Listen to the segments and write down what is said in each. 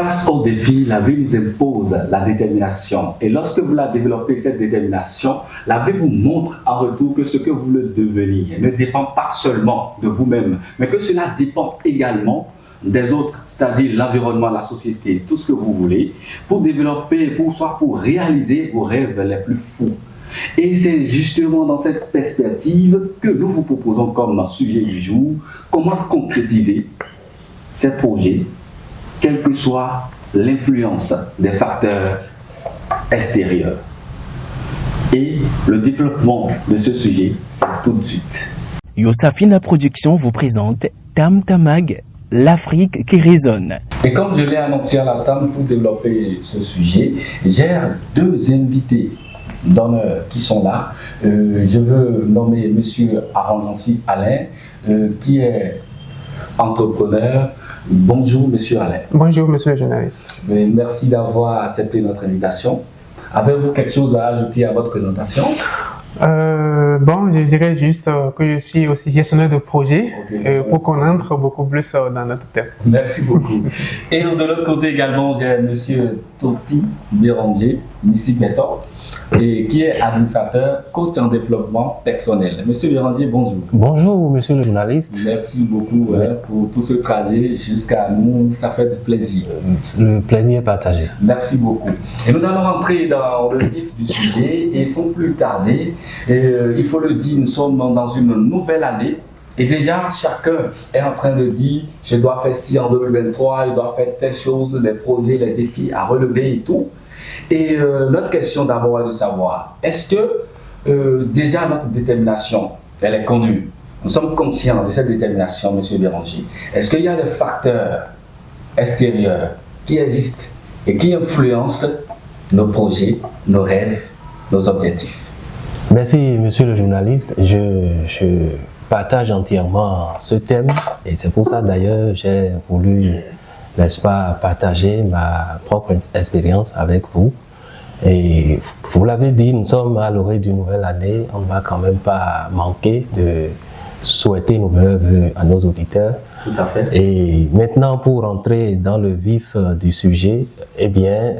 Face aux défis, la vie nous impose la détermination. Et lorsque vous la développez, cette détermination, la vie vous montre en retour que ce que vous voulez devenir ne dépend pas seulement de vous-même, mais que cela dépend également des autres, c'est-à-dire l'environnement, la société, tout ce que vous voulez, pour développer, pour réaliser vos rêves les plus fous. Et c'est justement dans cette perspective que nous vous proposons comme sujet du jour, comment concrétiser ces projets, quelle que soit l'influence des facteurs extérieurs. Et le développement de ce sujet, c'est tout de suite. Yossafina Production vous présente Tam Tamag, l'Afrique qui résonne. Et comme je l'ai annoncé à la table pour développer ce sujet, j'ai deux invités d'honneur qui sont là. Je veux nommer M. Aron-Nancy Alain, qui est entrepreneur. Bonjour M. Alain. Bonjour monsieur le journaliste. Merci d'avoir accepté notre invitation. Avez-vous quelque chose à ajouter à votre présentation? Bon, je dirais juste que je suis aussi gestionnaire de projet pour qu'on entre beaucoup plus dans notre thème. Merci beaucoup. Et de l'autre côté également, j'ai M. Toti Béranger, ici Béton, et qui est administrateur, coach en développement personnel. Monsieur Béranger, bonjour. Bonjour, monsieur le journaliste. Merci beaucoup pour tout ce trajet jusqu'à nous, ça fait plaisir. Le plaisir est partagé. Merci beaucoup. Et nous allons entrer dans le vif du sujet et sans plus tarder, il faut le dire, nous sommes dans une nouvelle année. Et déjà, chacun est en train de dire, je dois faire ci en 2023, je dois faire telle chose, les projets, les défis à relever et tout. Et notre question d'abord est de savoir, est-ce que déjà notre détermination, elle est connue? Nous sommes conscients de cette détermination, M. Béranger. Est-ce qu'il y a des facteurs extérieurs qui existent et qui influencent nos projets, nos rêves, nos objectifs? Merci, monsieur le journaliste. Je partage entièrement ce thème et c'est pour ça d'ailleurs j'ai voulu, n'est-ce pas, partager ma propre expérience avec vous. Et vous l'avez dit, nous sommes à l'orée d'une nouvelle année. On ne va quand même pas manquer de souhaiter nos meilleurs vœux à nos auditeurs. Tout à fait. Et maintenant, pour entrer dans le vif du sujet, eh bien,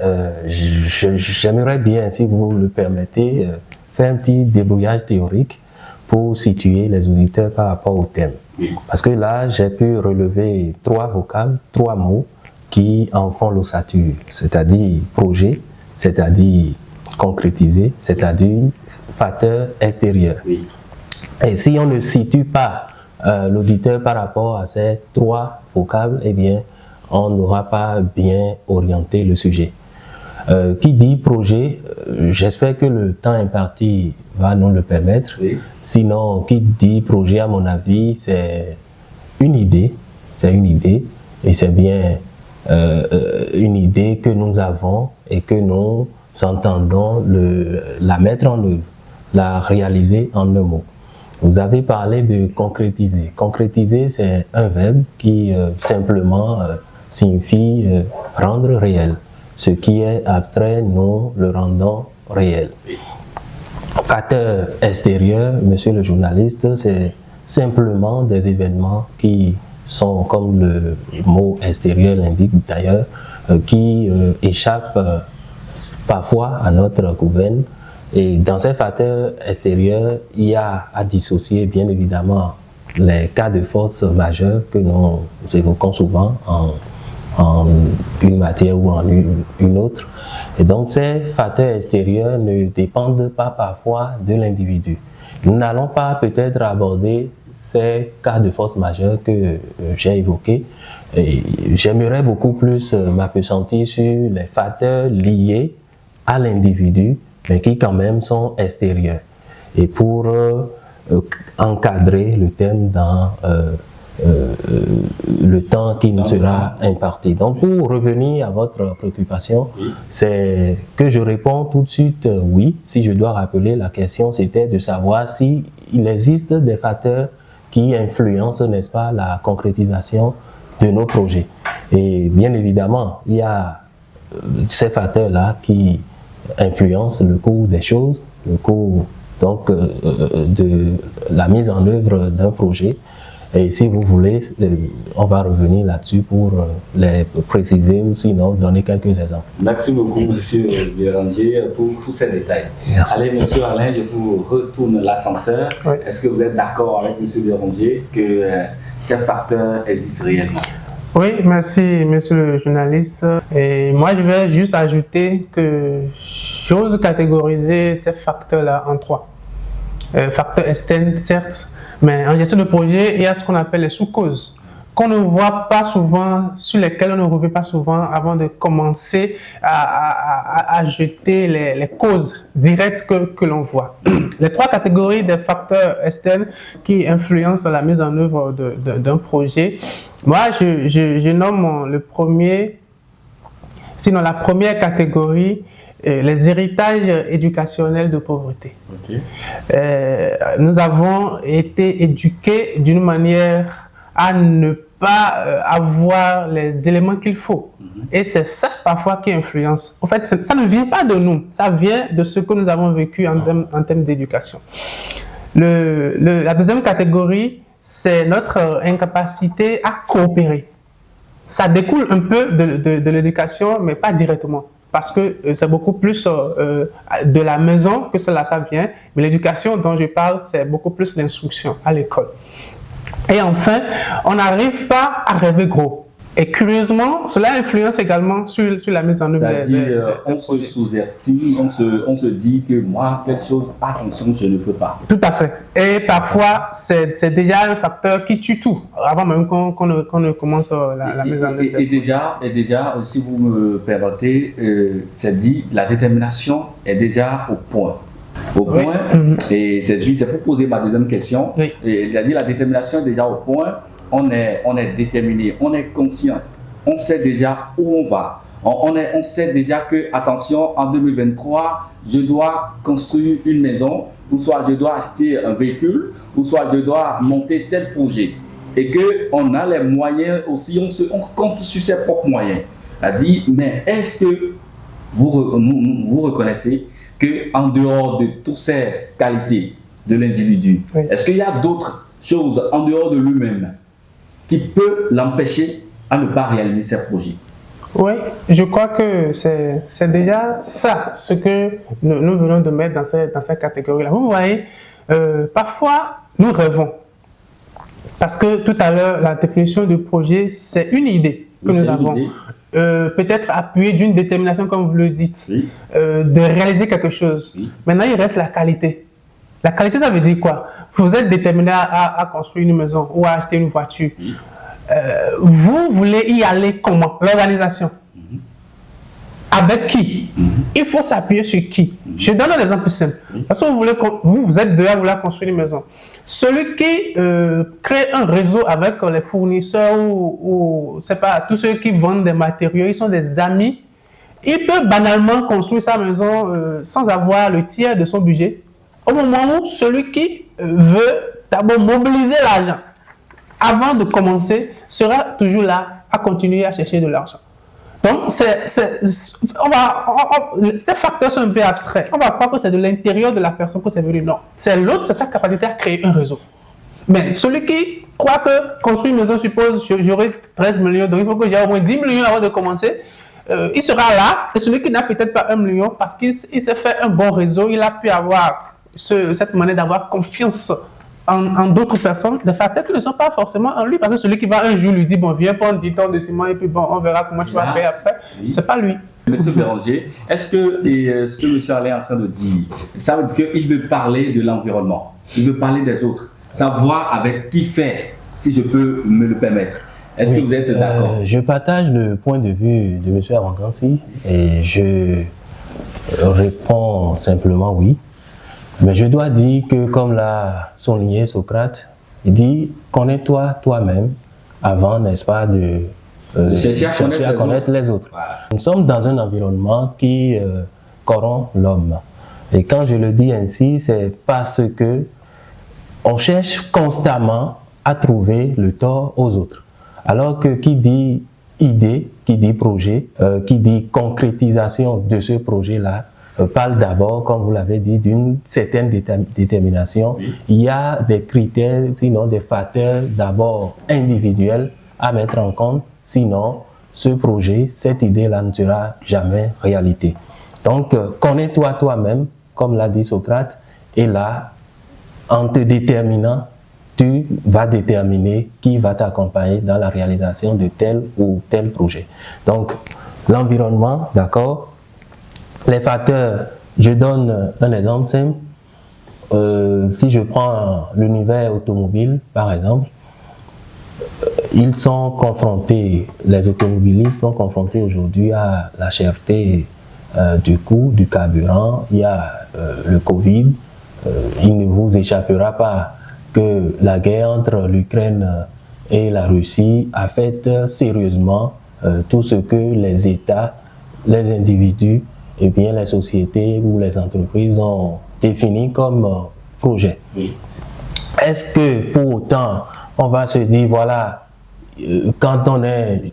j'aimerais bien, si vous le permettez, faire un petit débrouillage théorique pour situer les auditeurs par rapport au thème. Oui. Parce que là, j'ai pu relever trois vocables, trois mots qui en font l'ossature, c'est-à-dire projet, c'est-à-dire concrétiser, c'est-à-dire facteur extérieur. Oui. Et si on ne situe pas l'auditeur par rapport à ces trois vocables, eh bien, on n'aura pas bien orienté le sujet. Qui dit projet, j'espère que le temps imparti va nous le permettre. Oui. Sinon, qui dit projet, à mon avis, c'est une idée. C'est une idée. Et c'est bien une idée que nous avons et que nous entendons la mettre en œuvre, la réaliser en un mot. Vous avez parlé de concrétiser. Concrétiser, c'est un verbe qui simplement signifie rendre réel. Ce qui est abstrait, nous le rendons réel. Facteur extérieur, monsieur le journaliste, c'est simplement des événements qui sont, comme le mot extérieur l'indique d'ailleurs, qui échappent parfois à notre gouverne. Et dans ces facteurs extérieurs, il y a à dissocier bien évidemment les cas de force majeure que nous évoquons souvent en une matière ou en une autre. Et donc ces facteurs extérieurs ne dépendent pas parfois de l'individu. Nous n'allons pas peut-être aborder ces cas de force majeure que j'ai évoqués. J'aimerais beaucoup plus m'appesantir sur les facteurs liés à l'individu, mais qui quand même sont extérieurs. Et pour encadrer le thème dans le temps qui nous sera imparti. Donc pour revenir à votre préoccupation, c'est que je réponds tout de suite oui. Si je dois rappeler, la question c'était de savoir si il existe des facteurs qui influencent, n'est-ce pas, la concrétisation de nos projets. Et bien évidemment, il y a ces facteurs-là qui influencent le cours des choses, le cours donc de la mise en œuvre d'un projet. Et si vous voulez, on va revenir là-dessus pour les préciser ou sinon donner quelques exemples. Merci beaucoup, M. Béranger, pour tous ces détails. Merci. Allez, M. Alain, je vous retourne l'ascenseur. Oui. Est-ce que vous êtes d'accord avec M. Béranger que ces facteurs existent réellement? Oui, merci, monsieur le journaliste. Et moi, je vais juste ajouter que j'ose catégoriser ces facteurs-là en trois. Facteurs externes, certes, mais en gestion de projet, il y a ce qu'on appelle les sous-causes, qu'on ne voit pas souvent, sur lesquelles on ne revient pas souvent avant de commencer à jeter les causes directes que l'on voit. Les trois catégories des facteurs externes qui influencent la mise en œuvre d'un projet, moi je nomme le premier, sinon la première catégorie, les héritages éducationnels de pauvreté. Okay. Nous avons été éduqués d'une manière à ne pas avoir les éléments qu'il faut. Et c'est ça parfois qui influence. En fait, ça ne vient pas de nous, ça vient de ce que nous avons vécu en termes d'éducation. La deuxième catégorie, c'est notre incapacité à coopérer. Ça découle un peu de l'éducation, mais pas directement. Parce que c'est beaucoup plus de la maison que ça vient. Mais l'éducation dont je parle, c'est beaucoup plus l'instruction à l'école. Et enfin, on n'arrive pas à rêver gros. Et curieusement, cela influence également sur la mise en œuvre. On se sous-estime, on se dit que moi, quelque chose, attention, je ne peux pas. Tout à fait. Et parfois, c'est déjà un facteur qui tue tout, avant même qu'on ne commence la mise en œuvre. Et déjà, si vous me permettez, c'est dit, la détermination est déjà au point. Oui. Et c'est pour poser ma deuxième question. Oui. Et j'ai dit, la détermination est déjà au point. On est déterminé, on est conscient, on sait déjà où on va. On sait déjà que, attention, en 2023, je dois construire une maison, ou soit je dois acheter un véhicule, ou soit je dois monter tel projet. Et qu'on a les moyens aussi, on compte sur ses propres moyens. C'est-à-dire, mais est-ce que vous reconnaissez qu'en dehors de toutes ces qualités de l'individu, oui, est-ce qu'il y a d'autres choses en dehors de lui-même qui peut l'empêcher à ne pas réaliser ses projets? Oui, je crois que c'est déjà ça, ce que nous venons de mettre dans cette catégorie-là. Vous voyez, parfois, nous rêvons. Parce que tout à l'heure, la définition du projet, c'est une idée que nous avons. Peut-être appuyée d'une détermination, comme vous le dites, oui, de réaliser quelque chose. Oui. Maintenant, il reste la qualité. La qualité, ça veut dire quoi? Vous êtes déterminé à construire une maison ou à acheter une voiture. Oui. Vous voulez y aller comment? L'organisation. Avec qui? Il faut s'appuyer sur qui? Je donne un exemple simple. Parce que vous êtes deux à vouloir construire une maison. Celui qui crée un réseau avec les fournisseurs ou c'est pas, tous ceux qui vendent des matériaux, ils sont des amis. Il peut banalement construire sa maison sans avoir le tiers de son budget. Au moment où celui qui veut d'abord mobiliser l'argent avant de commencer sera toujours là à continuer à chercher de l'argent. Donc, ces facteurs sont un peu abstraits. On va croire que c'est de l'intérieur de la personne que c'est venu. Non, c'est l'autre, c'est sa capacité à créer un réseau. Mais celui qui croit que construire une maison suppose j'aurai 13 millions, donc il faut que j'ai au moins 10 millions avant de commencer, il sera là. Et celui qui n'a peut-être pas 1 million parce qu'il s'est fait un bon réseau, il a pu avoir cette manière d'avoir confiance en d'autres personnes, des facteurs qui ne sont pas forcément en lui. Parce que celui qui va un jour lui dire, bon, viens prendre 10 tonnes de ciment et puis bon, on verra comment tu vas faire après. Oui. C'est pas lui. Monsieur Béranger, est-ce que ce que M. Alain est en train de dire, ça veut dire qu'il veut parler de l'environnement, il veut parler des autres, savoir avec qui faire, si je peux me le permettre. Est-ce que vous êtes d'accord? Je partage le point de vue de M. Avangansi et je réponds simplement oui. Mais je dois dire que, comme l'a souligné Socrate, il dit « Connais-toi toi-même avant, n'est-ce pas, de chercher à connaître les autres. » Voilà. Nous sommes dans un environnement qui corrompt l'homme. Et quand je le dis ainsi, c'est parce que on cherche constamment à trouver le tort aux autres. Alors que qui dit idée, qui dit projet, qui dit concrétisation de ce projet-là, parle d'abord, comme vous l'avez dit, d'une certaine détermination. Oui. Il y a des critères, sinon des facteurs d'abord individuels à mettre en compte, sinon ce projet, cette idée-là ne sera jamais réalité. Donc, connais-toi toi-même, comme l'a dit Socrate, et là, en te déterminant, tu vas déterminer qui va t'accompagner dans la réalisation de tel ou tel projet. Donc, l'environnement, d'accord. Les facteurs, je donne un exemple simple. Si je prends l'univers automobile, par exemple, ils sont confrontés, les automobilistes sont confrontés aujourd'hui à la cherté du coût du carburant. Il y a le Covid. Il ne vous échappera pas que la guerre entre l'Ukraine et la Russie affecte sérieusement tout ce que les États, les individus et bien les sociétés ou les entreprises ont défini comme projet. Oui. Est-ce que pour autant on va se dire voilà, quand on est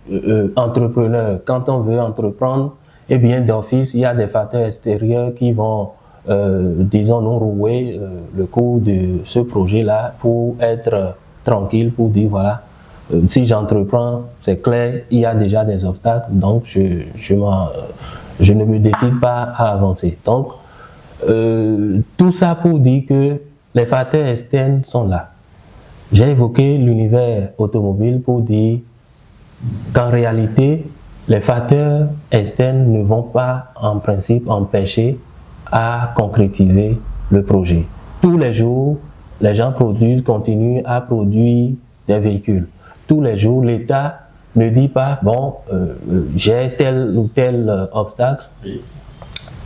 entrepreneur, quand on veut entreprendre, eh bien d'office il y a des facteurs extérieurs qui vont disons nous rouer le cours de ce projet-là pour être tranquille, pour dire voilà, si j'entreprends, c'est clair, il y a déjà des obstacles, donc je ne me décide pas à avancer. Donc, tout ça pour dire que les facteurs externes sont là. J'ai évoqué l'univers automobile pour dire qu'en réalité, les facteurs externes ne vont pas en principe empêcher à concrétiser le projet. Tous les jours, les gens continuent à produire des véhicules. Tous les jours, l'État ne dit pas, bon, j'ai tel ou tel obstacle. Oui.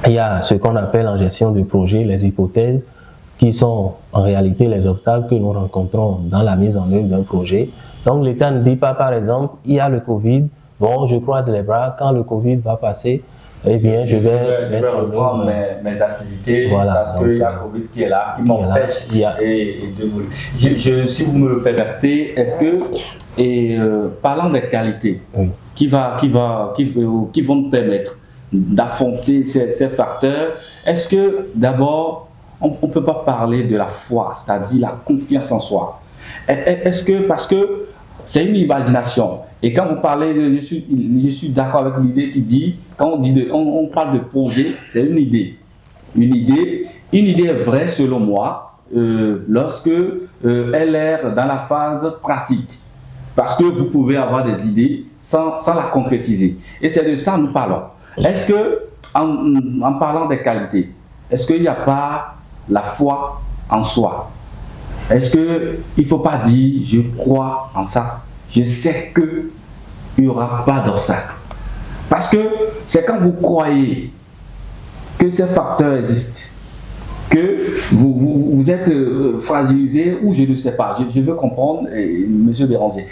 Il y a ce qu'on appelle en gestion de projet les hypothèses, qui sont en réalité les obstacles que nous rencontrons dans la mise en œuvre d'un projet. Donc l'État ne dit pas, par exemple, il y a le Covid, bon, je croise les bras, quand le Covid va passer, eh bien, je vais reprendre mes activités, voilà, parce qu'il y a le Covid qui est là, qui m'empêche de voler. Si vous me le permettez, est-ce que, parlant des qualités, oui, qui vont nous permettre d'affronter ces facteurs, est-ce que d'abord, on ne peut pas parler de la foi, c'est-à-dire la confiance en soi? Est-ce que, parce que c'est une imagination, et quand vous parlez, je suis d'accord avec l'idée qui dit, quand on parle de projet, c'est une idée. Une idée est vraie selon moi lorsque elle est dans la phase pratique. Parce que vous pouvez avoir des idées sans la concrétiser. Et c'est de ça que nous parlons. Est-ce que, en parlant des qualités, est-ce qu'il n'y a pas la foi en soi? Est-ce qu'il ne faut pas dire je crois en ça, je sais qu'il n'y aura pas d'obstacle? Parce que c'est quand vous croyez que ces facteurs existent, que vous êtes fragilisé, ou je ne sais pas, je veux comprendre, M. Béranger.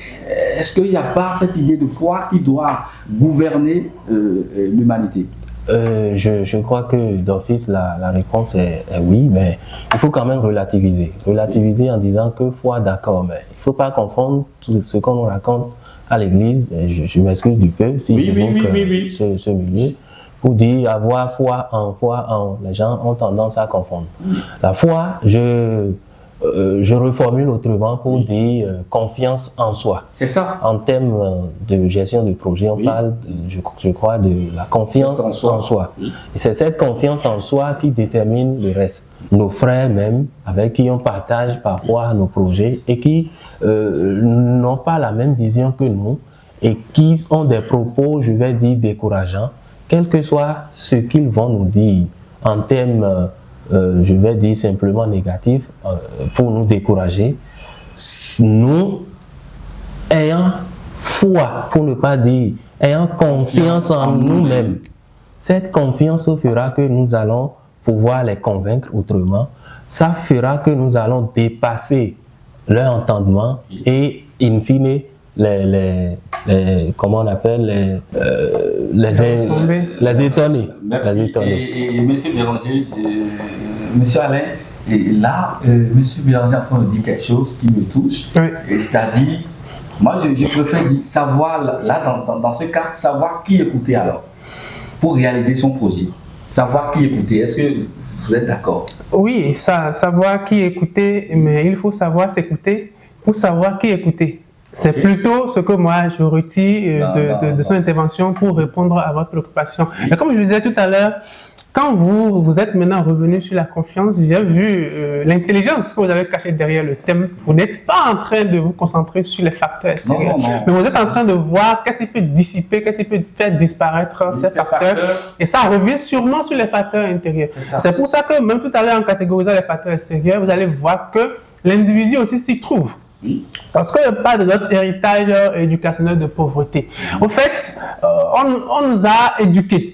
Est-ce qu'il n'y a pas cette idée de foi qui doit gouverner l'humanité? Je crois que d'office la réponse est oui, mais il faut quand même relativiser. Relativiser en disant que foi, d'accord, mais il ne faut pas confondre tout ce qu'on nous raconte à l'église. Je m'excuse du peu si j'évoque ce milieu. Pour dire avoir foi en, les gens ont tendance à confondre. La foi, je reformule autrement pour dire confiance en soi. C'est ça. En termes de gestion de projet, on parle, je crois, de la confiance en soi. Oui. Et c'est cette confiance en soi qui détermine le reste. Nos frères même, avec qui on partage parfois nos projets et qui n'ont pas la même vision que nous et qui ont des propos, je vais dire, décourageants, quel que soit ce qu'ils vont nous dire en termes je vais dire simplement négatif, pour nous décourager, nous, ayant foi, pour ne pas dire, ayant confiance en nous-mêmes, cette confiance fera que nous allons pouvoir les convaincre autrement, ça fera que nous allons dépasser leur entendement et, in fine, comment on appelle, les étonner. Merci. Les étonner. Et M. Béranger, M. Alain, et là, M. Béranger est en train de dire quelque chose qui me touche. Oui. C'est-à-dire, moi, je préfère dire, savoir, là, dans ce cas, savoir qui écouter alors, pour réaliser son projet. Savoir qui écouter, est-ce que vous êtes d'accord? Oui, savoir qui écouter, mais il faut savoir s'écouter pour savoir qui écouter. C'est plutôt ce que moi je retire de son intervention pour répondre à votre préoccupation. Mais comme je le disais tout à l'heure, quand vous êtes maintenant revenu sur la confiance, j'ai vu l'intelligence que vous avez cachée derrière le thème. Vous n'êtes pas en train de vous concentrer sur les facteurs extérieurs, mais vous êtes en train de voir qu'est-ce qui peut dissiper, qu'est-ce qui peut faire disparaître ces facteurs. Et ça revient sûrement sur les facteurs intérieurs. C'est pour ça que même tout à l'heure, en catégorisant les facteurs extérieurs, vous allez voir que l'individu aussi s'y trouve. Parce qu'il n'y a pas de notre héritage éducationnel de pauvreté. Au fait, on nous a éduqués.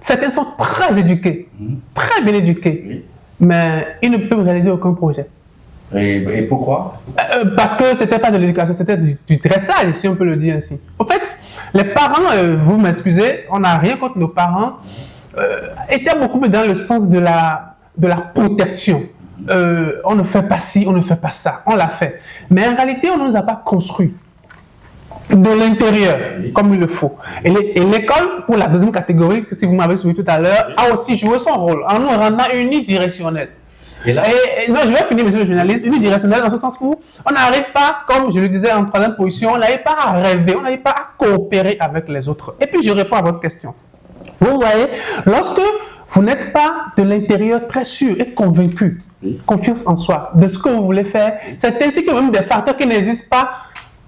Certains sont très éduqués, très bien éduqués, mais ils ne peuvent réaliser aucun projet. Et pourquoi? Parce que ce n'était pas de l'éducation, c'était du dressage, si on peut le dire ainsi. Au fait, les parents, vous m'excusez, on n'a rien contre nos parents, étaient beaucoup dans le sens de la protection. On ne fait pas ci, on ne fait pas ça, on l'a fait. Mais en réalité, on ne nous a pas construits de l'intérieur, comme il le faut. Et l'école, pour la deuxième catégorie, que si vous m'avez suivi tout à l'heure, a aussi joué son rôle en nous rendant unidirectionnels. Et non, je vais finir, monsieur le journaliste, unidirectionnel dans ce sens où on n'arrive pas, comme je le disais en troisième position, on n'arrive pas à rêver, on n'arrive pas à coopérer avec les autres. Et puis je réponds à votre question. Vous voyez, lorsque vous n'êtes pas de l'intérieur très sûr et convaincu, confiance en soi, de ce que vous voulez faire, c'est ainsi que même des facteurs qui n'existent pas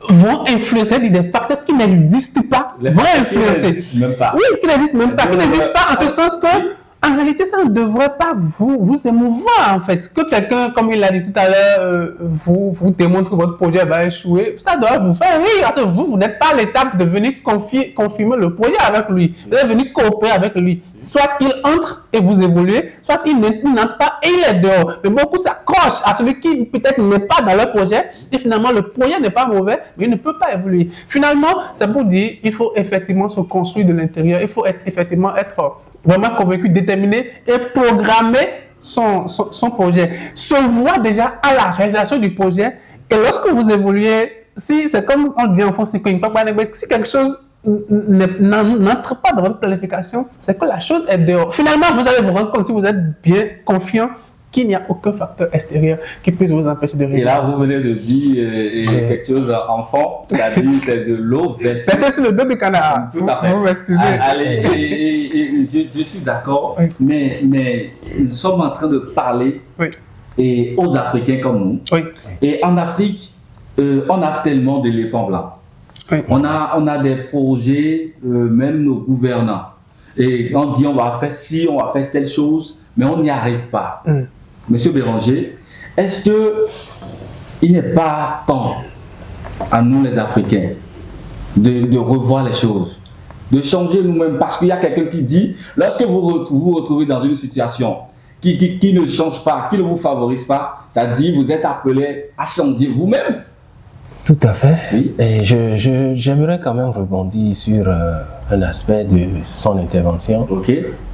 vont influencer, des facteurs qui n'existent pas vont influencer. Qui n'existent même pas. Oui, qui n'existent même pas, qui n'existent pas en ce sens que en réalité, ça ne devrait pas vous émouvoir, en fait. Que quelqu'un, comme il l'a dit tout à l'heure, vous démontre que votre projet va échouer, ça doit vous faire rire. Parce que vous n'êtes pas à l'étape de venir confirmer le projet avec lui. Vous êtes venu coopérer avec lui. Soit il entre et vous évoluez, soit il n'entre pas et il est dehors. Mais beaucoup s'accrochent à celui qui peut-être n'est pas dans le projet. Et finalement, le projet n'est pas mauvais, mais il ne peut pas évoluer. Finalement, c'est pour dire qu'il faut effectivement se construire de l'intérieur. Il faut effectivement être vraiment convaincu, déterminé et programmer son projet. Se voir déjà à la réalisation du projet. Et lorsque vous évoluez, si c'est comme on dit en français, si quelque chose n'entre pas dans votre planification, c'est que la chose est dehors. Finalement, vous allez vous rendre compte, si vous êtes bien confiant, qu'il n'y a aucun facteur extérieur qui puisse vous empêcher de réaliser. Et là, vous venez de dire quelque chose enfant, c'est-à-dire c'est de l'eau versée. C'est sur le dos du canard. Tout à fait. Vous m'excusez. Allez, je suis d'accord, oui. mais nous sommes en train de parler aux Africains comme nous. Oui. Et en Afrique, on a tellement d'éléphants blancs. Oui. On a des projets, même nos gouvernants. Et on dit on va faire ci, on va faire telle chose, mais on n'y arrive pas. Monsieur Béranger, est-ce qu'il n'est pas temps à nous les Africains de revoir les choses, de changer nous-mêmes? Parce qu'il y a quelqu'un qui dit, lorsque vous vous retrouvez dans une situation qui ne change pas, qui ne vous favorise pas, ça dit vous êtes appelé à changer vous-même. Tout à fait. Oui. Et j'aimerais quand même rebondir sur un aspect de son intervention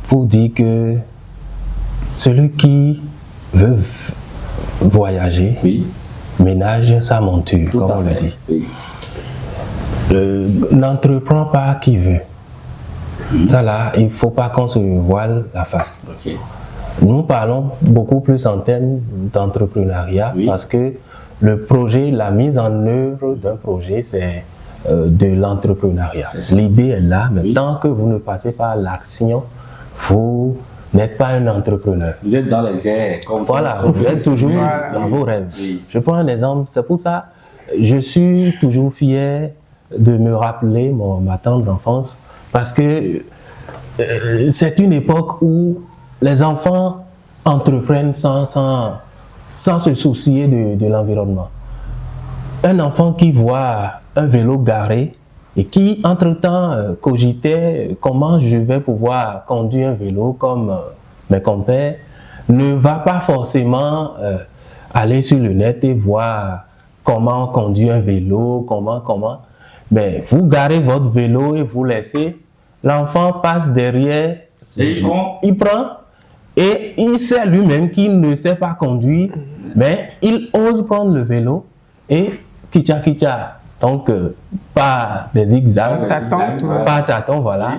pour dire que celui qui veut voyager ménage sa monture, comme on le dit. Oui. N'entreprend pas qui veut. Ça là, il ne faut pas qu'on se voile la face. Nous parlons beaucoup plus en termes d'entrepreneuriat parce que le projet, la mise en œuvre d'un projet, c'est de l'entrepreneuriat. L'idée est là, mais tant que vous ne passez pas à l'action, vous n'êtes pas un entrepreneur. Vous êtes dans les airs. Voilà, vous êtes toujours dans vos rêves. Oui. Je prends un exemple, c'est pour ça je suis toujours fier de me rappeler ma tendre enfance, parce que c'est une époque où les enfants entreprennent sans se soucier de l'environnement. Un enfant qui voit un vélo garé et qui, entre-temps, cogitait comment je vais pouvoir conduire un vélo comme mes compères, ne va pas forcément aller sur le net et voir comment conduire un vélo, comment. Mais vous garez votre vélo et vous laissez, l'enfant passe derrière, il prend. Et il sait lui-même qu'il ne sait pas conduire, mais il ose prendre le vélo et kicha. Donc, pas des zigzags, pas tâton, voilà.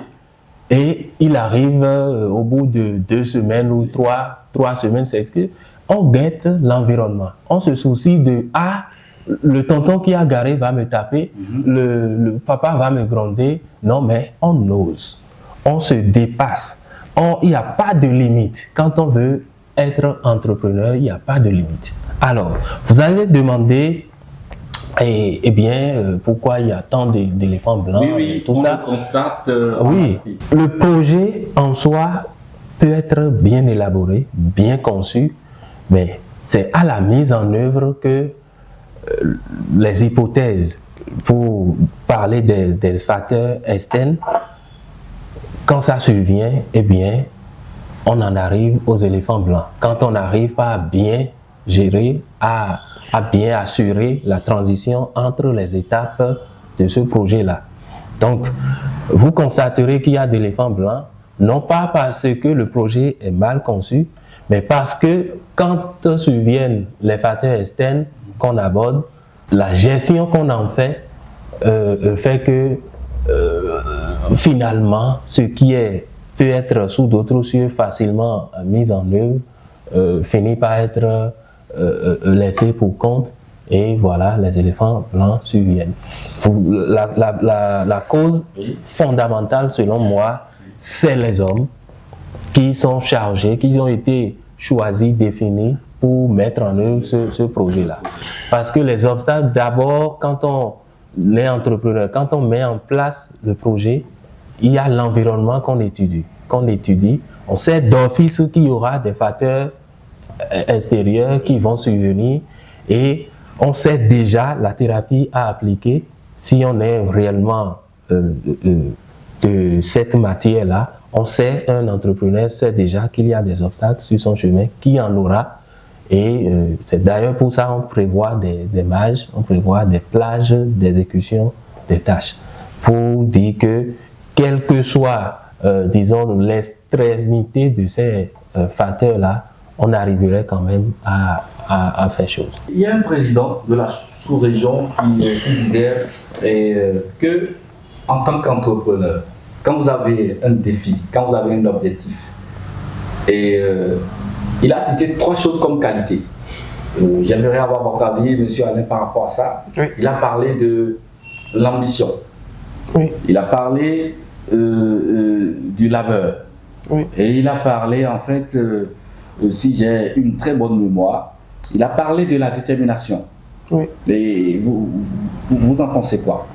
Et il arrive au bout de 2 semaines ou 3 semaines, c'est qu'on guette l'environnement. On se soucie de « Ah, le tonton qui a garé va me taper, le papa va me gronder. » Non, mais on ose, on se dépasse. Il n'y a pas de limite. Quand on veut être entrepreneur, il n'y a pas de limite. Alors, vous allez demander, eh bien, pourquoi il y a tant d'éléphants blancs, oui, tout on ça. le constate. Oui, le projet en soi peut être bien élaboré, bien conçu, mais c'est à la mise en œuvre que les hypothèses, pour parler des facteurs externes, quand ça survient, eh bien, on en arrive aux éléphants blancs. Quand on n'arrive pas à bien gérer, à bien assurer la transition entre les étapes de ce projet-là. Donc, vous constaterez qu'il y a d'éléphants blancs, non pas parce que le projet est mal conçu, mais parce que quand surviennent les facteurs externes qu'on aborde, la gestion qu'on en fait fait que finalement, ce qui peut être sous d'autres cieux facilement mis en œuvre finit par être laissé pour compte, et voilà, les éléphants blancs surviennent. La cause fondamentale, selon moi, c'est les hommes qui sont chargés, qui ont été choisis, définis pour mettre en œuvre ce projet-là. Parce que les obstacles, d'abord, quand on est entrepreneur, quand on met en place le projet, il y a l'environnement qu'on étudie. On sait d'office qu'il y aura des facteurs extérieurs qui vont survenir, et on sait déjà la thérapie à appliquer si on est réellement de cette matière-là. On sait, un entrepreneur sait déjà qu'il y a des obstacles sur son chemin, qu'il y en aura. Et c'est d'ailleurs pour ça qu'on prévoit des marges, on prévoit des plages d'exécution des tâches, pour dire que quelle que soit, disons, l'extrémité de ces facteurs-là, on arriverait quand même à faire chose. Il y a un président de la sous-région qui disait que, en tant qu'entrepreneur, quand vous avez un défi, quand vous avez un objectif, et il a cité 3 choses comme qualité. J'aimerais avoir votre avis, M. Alain, par rapport à ça. Oui. Il a parlé de l'ambition. Oui. Il a parlé du labeur. Oui. Et il a parlé, en fait, si j'ai une très bonne mémoire, il a parlé de la détermination. Oui. Et vous en pensez quoi?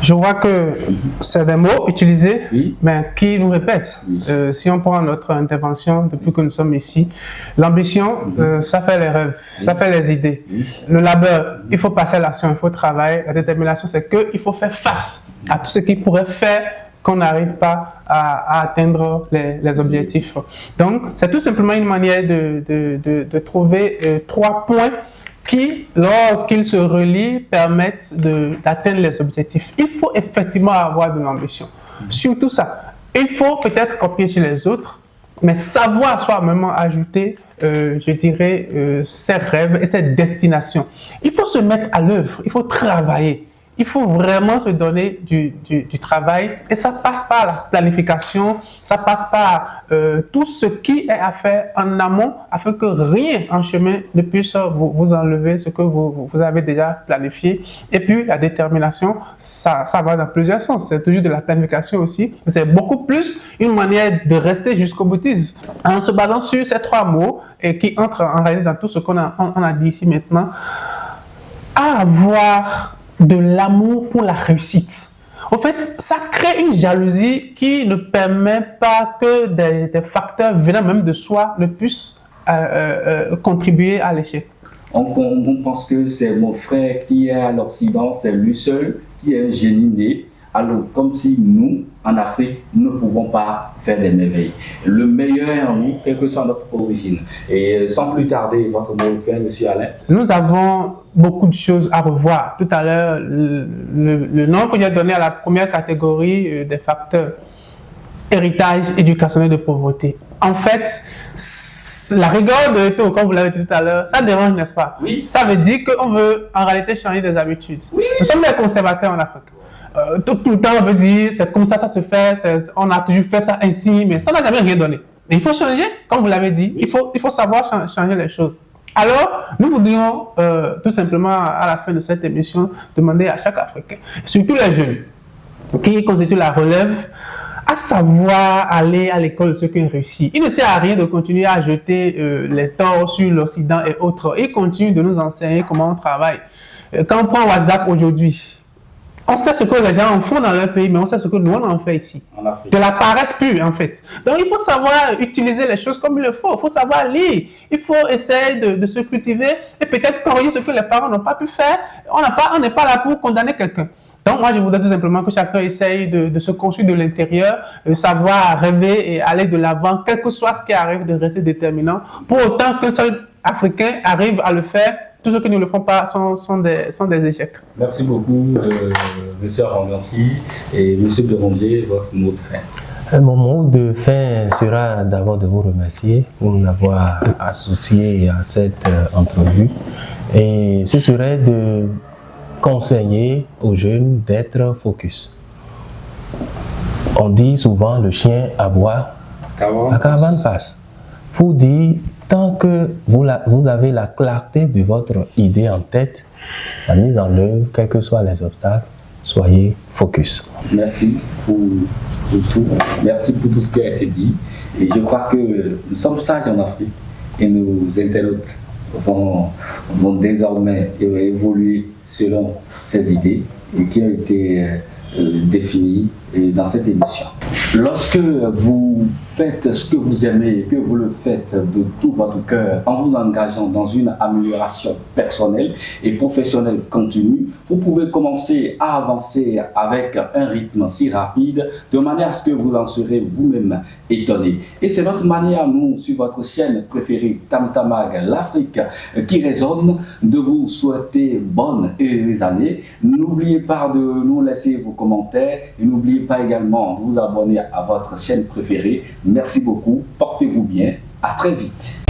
Je vois que c'est des mots utilisés, Oui. mais qui nous répètent. Oui. Si on prend notre intervention depuis que nous sommes ici, l'ambition, ça fait les rêves, ça fait les idées. Oui. Le labeur, il faut passer à l'action, il faut travailler. La détermination, c'est qu'il faut faire face à tout ce qui pourrait faire qu'on n'arrive pas à atteindre les objectifs. Donc, c'est tout simplement une manière de trouver 3 points qui, lorsqu'ils se relient, permettent d'atteindre les objectifs. Il faut effectivement avoir de l'ambition. Surtout ça. Il faut peut-être copier chez les autres, mais savoir soi-même ajouter, je dirais, ses rêves et ses destinations. Il faut se mettre à l'œuvre, il faut travailler. Il faut vraiment se donner du travail, et ça passe par la planification, ça passe par tout ce qui est à faire en amont afin que rien en chemin ne puisse vous enlever ce que vous avez déjà planifié. Et puis la détermination, ça va dans plusieurs sens. C'est toujours de la planification aussi, mais c'est beaucoup plus une manière de rester jusqu'au boutiste. En se basant sur ces 3 mots et qui entrent en réalité dans tout ce qu'on a dit ici maintenant, avoir de l'amour pour la réussite. En fait, ça crée une jalousie qui ne permet pas que des facteurs venant même de soi ne puissent contribuer à l'échec. On pense que c'est mon frère qui est à l'Occident, c'est lui seul qui est un génie né. Alors, comme si nous, en Afrique, nous ne pouvons pas faire des merveilles. Le meilleur est en nous, quelle que soit notre origine. Et sans plus tarder, votre mot fait, M. Alain. Nous avons beaucoup de choses à revoir. Tout à l'heure, le nom que j'ai donné à la première catégorie des facteurs, héritage éducationnel de pauvreté. En fait, la rigueur de taux, comme vous l'avez dit tout à l'heure, ça dérange, n'est-ce pas? Oui. Ça veut dire qu'on veut en réalité changer des habitudes. Oui. Nous sommes des conservateurs en Afrique. tout le temps on veut dire c'est comme ça se fait, on a toujours fait ça ainsi, mais ça n'a jamais rien donné. Et il faut changer, comme vous l'avez dit, il faut savoir changer les choses. Alors, nous voudrions tout simplement, à la fin de cette émission, demander à chaque Africain, surtout les jeunes, qui constituent la relève, à savoir aller à l'école de ceux qui ont réussi. Il ne sert à rien de continuer à jeter les torts sur l'Occident et autres. Il continue de nous enseigner comment on travaille. Quand on prend WhatsApp aujourd'hui, on sait ce que les gens en font dans leur pays, mais on sait ce que nous on en fait ici. De la paresse pure, en fait. Donc, il faut savoir utiliser les choses comme il le faut. Il faut savoir lire. Il faut essayer de se cultiver et peut-être corriger ce que les parents n'ont pas pu faire. On n'est pas là pour condamner quelqu'un. Donc, moi, je voudrais tout simplement que chacun essaye de se construire de l'intérieur, savoir rêver et aller de l'avant, quel que soit ce qui arrive, de rester déterminant. Pour autant qu'un seul Africain arrive à le faire, tous ceux qui ne le font pas sont des échecs. Merci beaucoup, M. Arangansi et M. Derondier, votre mot de fin. Mon mot de fin sera d'abord de vous remercier pour nous avoir associés à cette entrevue. Et ce serait de conseiller aux jeunes d'être focus. On dit souvent le chien aboie, la caravane passe. Pour dire, tant que vous avez la clarté de votre idée en tête, la mise en œuvre, quels que soient les obstacles, soyez focus. Merci pour tout. Merci pour tout ce qui a été dit. Et je crois que nous sommes sages en Afrique et nos internautes vont désormais évoluer selon ces idées et qui ont été définies dans cette émission. Lorsque vous faites ce que vous aimez et que vous le faites de tout votre cœur en vous engageant dans une amélioration personnelle et professionnelle continue, vous pouvez commencer à avancer avec un rythme si rapide de manière à ce que vous en serez vous-même étonné. Et c'est notre manière, nous, sur votre chaîne préférée Tam Tamag, l'Afrique qui résonne, de vous souhaiter bonne et heureuse année. N'oubliez pas de nous laisser vos commentaires et n'oubliez pas également de vous abonner à votre chaîne préférée. Merci beaucoup, portez-vous bien, à très vite.